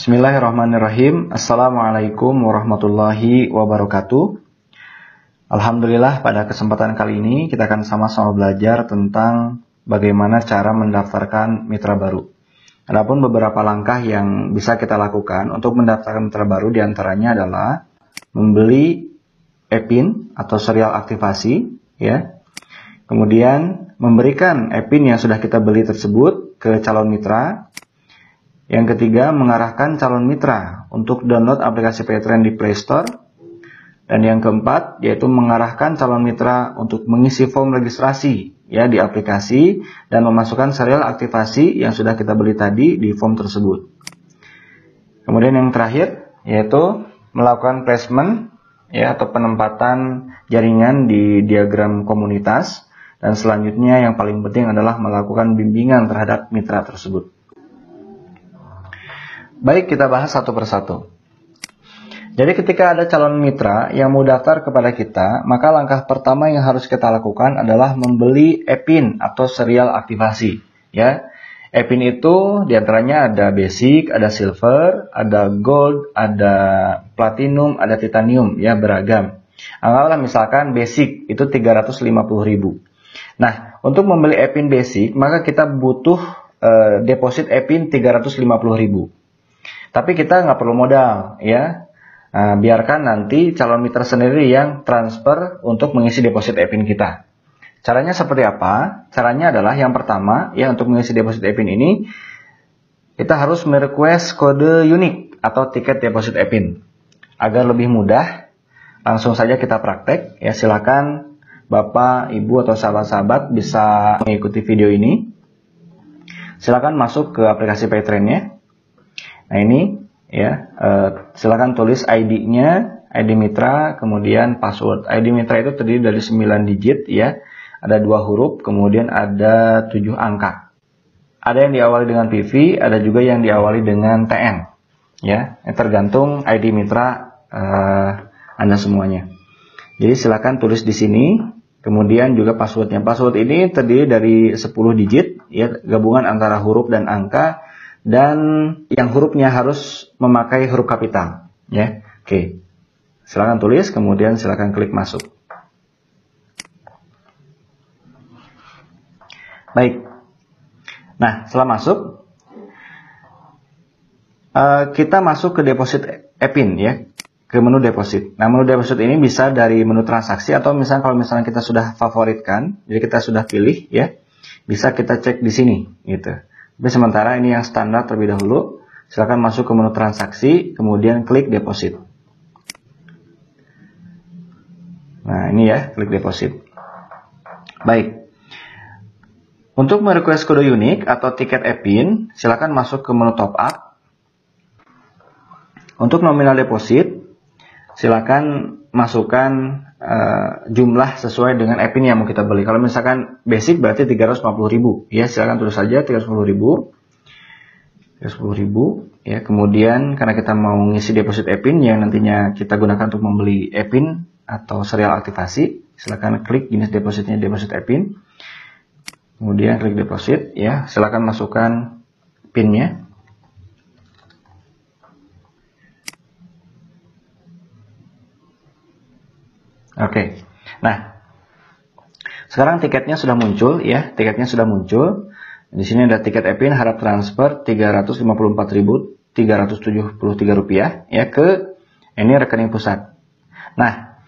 Bismillahirrahmanirrahim. Assalamualaikum warahmatullahi wabarakatuh. Alhamdulillah, pada kesempatan kali ini kita akan sama-sama belajar tentang bagaimana cara mendaftarkan mitra baru. Adapun beberapa langkah yang bisa kita lakukan untuk mendaftarkan mitra baru diantaranya adalah membeli e-pin atau serial aktivasi, ya. Kemudian memberikan e-pin yang sudah kita beli tersebut ke calon mitra. Yang ketiga, mengarahkan calon mitra untuk download aplikasi Paytrend di Play Store. Dan yang keempat, yaitu mengarahkan calon mitra untuk mengisi form registrasi ya di aplikasi dan memasukkan serial aktivasi yang sudah kita beli tadi di form tersebut. Kemudian yang terakhir, yaitu melakukan placement ya atau penempatan jaringan di diagram komunitas. Dan selanjutnya yang paling penting adalah melakukan bimbingan terhadap mitra tersebut. Baik, kita bahas satu persatu. Jadi ketika ada calon mitra yang mau daftar kepada kita, maka langkah pertama yang harus kita lakukan adalah membeli e-pin atau serial aktivasi. Ya, e-pin itu diantaranya ada basic, ada silver, ada gold, ada platinum, ada titanium, ya beragam. Anggaplah misalkan basic itu 350.000. Nah, untuk membeli e-pin basic, maka kita butuh deposit e-pin 350.000. Tapi kita nggak perlu modal, ya. Nah, biarkan nanti calon mitra sendiri yang transfer untuk mengisi deposit e-pin kita. Caranya seperti apa? Caranya adalah yang pertama, ya untuk mengisi deposit e-pin ini, kita harus merequest kode unik atau tiket deposit e-pin. Agar lebih mudah, langsung saja kita praktek. Ya, silakan Bapak, Ibu, atau sahabat-sahabat bisa mengikuti video ini. Silakan masuk ke aplikasi Paytrend-nya. Nah ini ya, silakan tulis ID-nya, ID mitra, kemudian password. ID mitra itu terdiri dari 9 digit ya, ada 2 huruf, kemudian ada 7 angka. Ada yang diawali dengan PV, ada juga yang diawali dengan TN. Ya, tergantung ID mitra Anda semuanya. Jadi silakan tulis di sini, kemudian juga passwordnya. Password ini terdiri dari 10 digit, ya, gabungan antara huruf dan angka. Dan yang hurufnya harus memakai huruf kapital, ya. Oke. Silakan tulis, kemudian silakan klik masuk. Baik. Nah, setelah masuk, kita masuk ke deposit e-pin, ya, ke menu deposit. Nah, menu deposit ini bisa dari menu transaksi atau misalnya kalau misalnya kita sudah favoritkan, jadi kita sudah pilih, ya, bisa kita cek di sini, gitu. Tapi sementara ini yang standar terlebih dahulu. Silakan masuk ke menu transaksi, kemudian klik deposit. Nah ini ya, klik deposit. Baik. Untuk merequest kode unik atau tiket e-pin, silakan masuk ke menu top up. Untuk nominal deposit, silakan masukkan jumlah sesuai dengan e-pin yang mau kita beli. Kalau misalkan basic berarti 350.000, ya silakan tulis saja 310.000. Ya, kemudian karena kita mau ngisi deposit e-pin yang nantinya kita gunakan untuk membeli e-pin atau serial aktivasi, silakan klik jenis depositnya deposit e-pin. Kemudian klik deposit, ya, silakan masukkan PIN-nya. Oke, nah sekarang tiketnya sudah muncul, ya, tiketnya sudah muncul. Di sini ada tiket e-pin harap transfer 354.373 rupiah, ya, ke ini rekening pusat. Nah,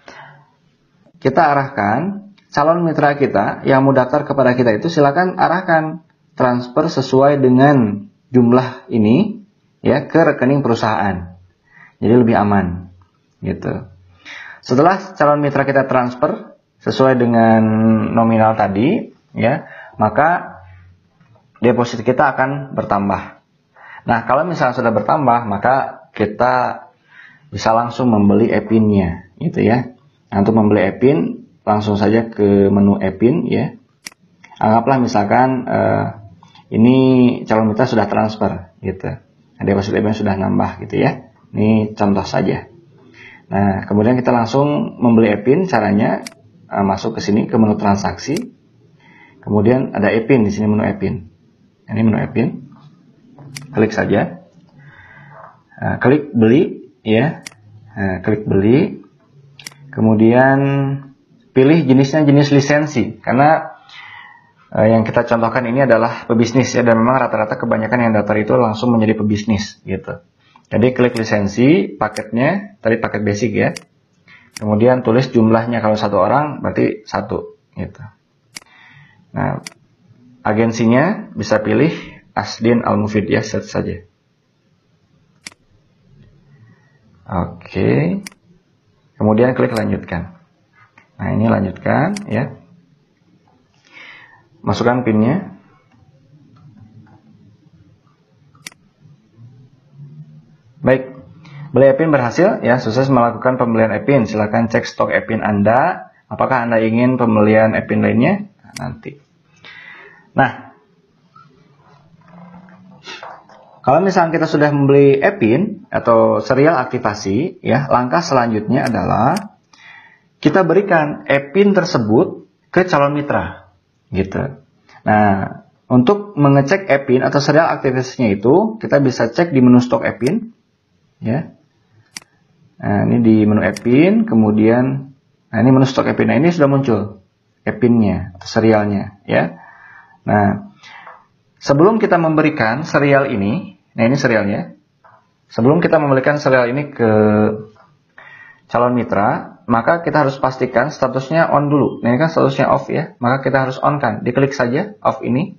kita arahkan calon mitra kita yang mau daftar kepada kita itu silakan arahkan transfer sesuai dengan jumlah ini, ya, ke rekening perusahaan. Jadi lebih aman, gitu. Setelah calon mitra kita transfer sesuai dengan nominal tadi, ya, maka deposit kita akan bertambah. Nah, kalau misalnya sudah bertambah, maka kita bisa langsung membeli e-pinnya, gitu ya. Nah, untuk membeli e-pin, langsung saja ke menu e-pin, ya. Anggaplah misalkan ini calon mitra sudah transfer, gitu. Nah, deposit e-pin sudah nambah, gitu ya. Ini contoh saja. Nah, kemudian kita langsung membeli e-pin. Caranya masuk ke sini ke menu transaksi. Kemudian ada e-pin di sini, menu e-pin. Ini menu e-pin. Klik saja. klik beli, ya. Klik beli. Kemudian pilih jenisnya jenis lisensi, karena yang kita contohkan ini adalah pebisnis ya, dan memang rata-rata kebanyakan yang daftar itu langsung menjadi pebisnis gitu. Jadi klik lisensi, paketnya, tadi paket basic ya. Kemudian tulis jumlahnya, kalau 1 orang berarti 1 gitu. Nah, agensinya bisa pilih Asdin Al-Mufid ya, search saja. Oke. Kemudian klik lanjutkan. Nah, ini lanjutkan ya. Masukkan PIN-nya. Baik. Beli e-pin berhasil ya, sukses melakukan pembelian e-pin. Silakan cek stok e-pin Anda. Apakah Anda ingin pembelian e-pin lainnya? Nah, nanti. Nah, kalau misalnya kita sudah membeli e-pin atau serial aktivasi, ya, langkah selanjutnya adalah kita berikan e-pin tersebut ke calon mitra, gitu. Nah, untuk mengecek e-pin atau serial aktivasinya itu, kita bisa cek di menu stok e-pin, ya. Nah, ini di menu e-pin, kemudian, nah ini menu stok e-pin. Nah, ini sudah muncul e-pinnya atau serialnya, ya. Nah, sebelum kita memberikan serial ini, nah ini serialnya. Sebelum kita memberikan serial ini ke calon mitra, maka kita harus pastikan statusnya on dulu. Nah, ini kan statusnya off ya, maka kita harus on kan. Diklik saja off ini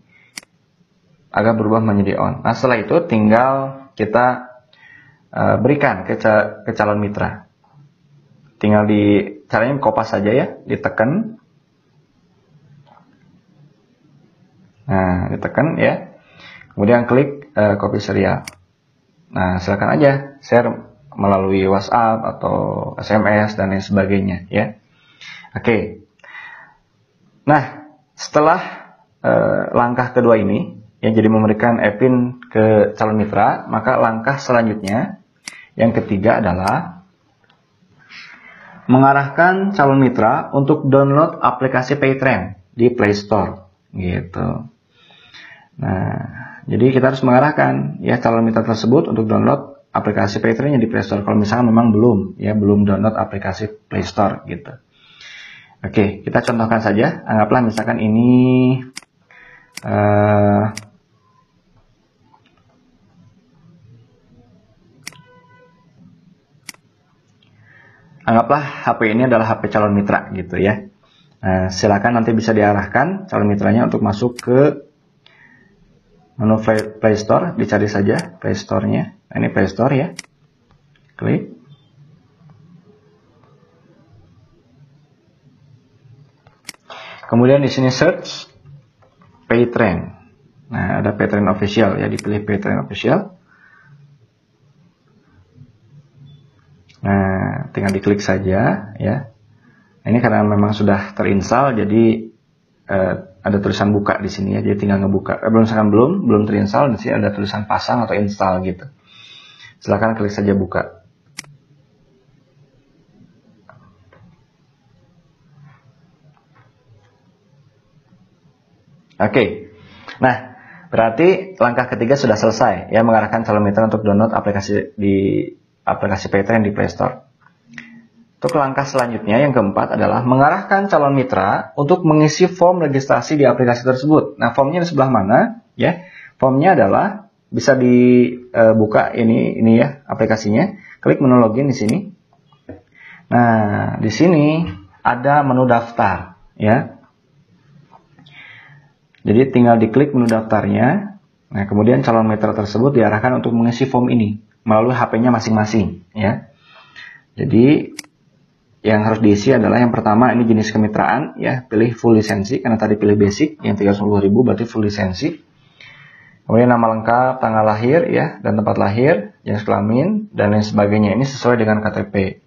agar berubah menjadi on. Nah, setelah itu tinggal kita berikan ke calon mitra. Tinggal caranya kopas saja ya, ditekan. Nah, ditekan ya. Kemudian klik copy serial. Nah, silakan aja share melalui WhatsApp atau SMS dan lain sebagainya ya. Oke. Nah, setelah langkah kedua ini ya, jadi memberikan e-pin ke calon mitra, maka langkah selanjutnya yang ketiga adalah mengarahkan calon mitra untuk download aplikasi Paytrend di Play Store gitu. Nah, jadi kita harus mengarahkan ya calon mitra tersebut untuk download aplikasi Paytrend di Play Store. Kalau misalnya memang belum download aplikasi Play Store gitu. Oke, kita contohkan saja. Anggaplah misalkan ini anggaplah HP ini adalah HP calon mitra gitu ya. Nah, silakan nanti bisa diarahkan calon mitranya untuk masuk ke menu Play Store, dicari saja Play Store-nya. Nah, ini Play Store ya. Klik. Kemudian di sini search Paytrend. Nah, ada Paytrend Official ya, dipilih Paytrend Official. Nah, tinggal diklik saja ya. Ini karena memang sudah terinstall, jadi ada tulisan buka di sini ya, jadi tinggal ngebuka. Belum terinstall, di sini ada tulisan pasang atau install gitu. Silakan klik saja buka. Oke. Nah, berarti langkah ketiga sudah selesai ya, mengarahkan calon mitra untuk download aplikasi Paytrend di Play Store. Untuk langkah selanjutnya yang keempat adalah mengarahkan calon mitra untuk mengisi form registrasi di aplikasi tersebut. Nah, formnya di sebelah mana? Ya, formnya adalah bisa dibuka ini ya aplikasinya. Klik menu login di sini. Nah, di sini ada menu daftar, ya. Jadi tinggal diklik menu daftarnya. Nah, kemudian calon mitra tersebut diarahkan untuk mengisi form ini melalui HP-nya masing-masing, ya. Jadi yang harus diisi adalah yang pertama ini jenis kemitraan ya, pilih full lisensi karena tadi pilih basic yang 310.000 berarti full lisensi. Kemudian nama lengkap, tanggal lahir ya dan tempat lahir, jenis kelamin dan lain sebagainya, ini sesuai dengan KTP.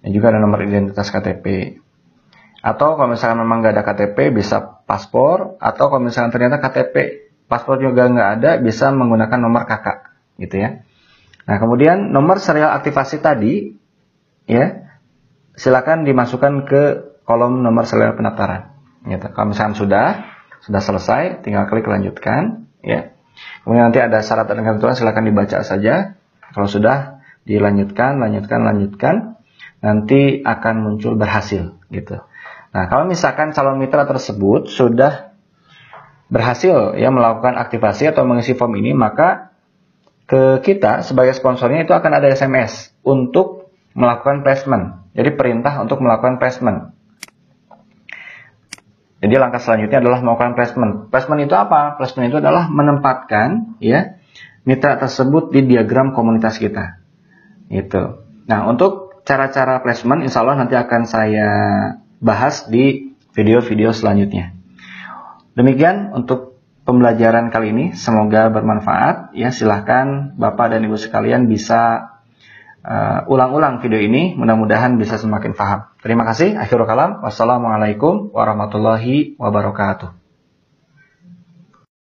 Dan juga ada nomor identitas KTP. Atau kalau misalkan memang nggak ada KTP bisa paspor, atau kalau misalkan ternyata KTP paspor juga nggak ada bisa menggunakan nomor kakak gitu ya. Nah, kemudian nomor serial aktivasi tadi ya silakan dimasukkan ke kolom nomor serial pendaftaran. Gitu. Kalau misalkan sudah selesai, tinggal klik lanjutkan. Ya. Kemudian nanti ada syarat dan ketentuan, silakan dibaca saja. Kalau sudah, dilanjutkan, lanjutkan, nanti akan muncul berhasil gitu. Nah, kalau misalkan calon mitra tersebut sudah berhasil ya melakukan aktivasi atau mengisi form ini, maka ke kita sebagai sponsornya itu akan ada SMS untuk melakukan placement. Jadi perintah untuk melakukan placement. Jadi langkah selanjutnya adalah melakukan placement. Placement itu apa? Placement itu adalah menempatkan ya mitra tersebut di diagram komunitas kita. Gitu. Nah, untuk cara-cara placement insya Allah nanti akan saya bahas di video-video selanjutnya. Demikian untuk pembelajaran kali ini, semoga bermanfaat. Ya, silahkan Bapak dan Ibu sekalian bisa ulang-ulang video ini, mudah-mudahan bisa semakin paham. Terima kasih. Akhirul kalam. Wassalamualaikum warahmatullahi wabarakatuh.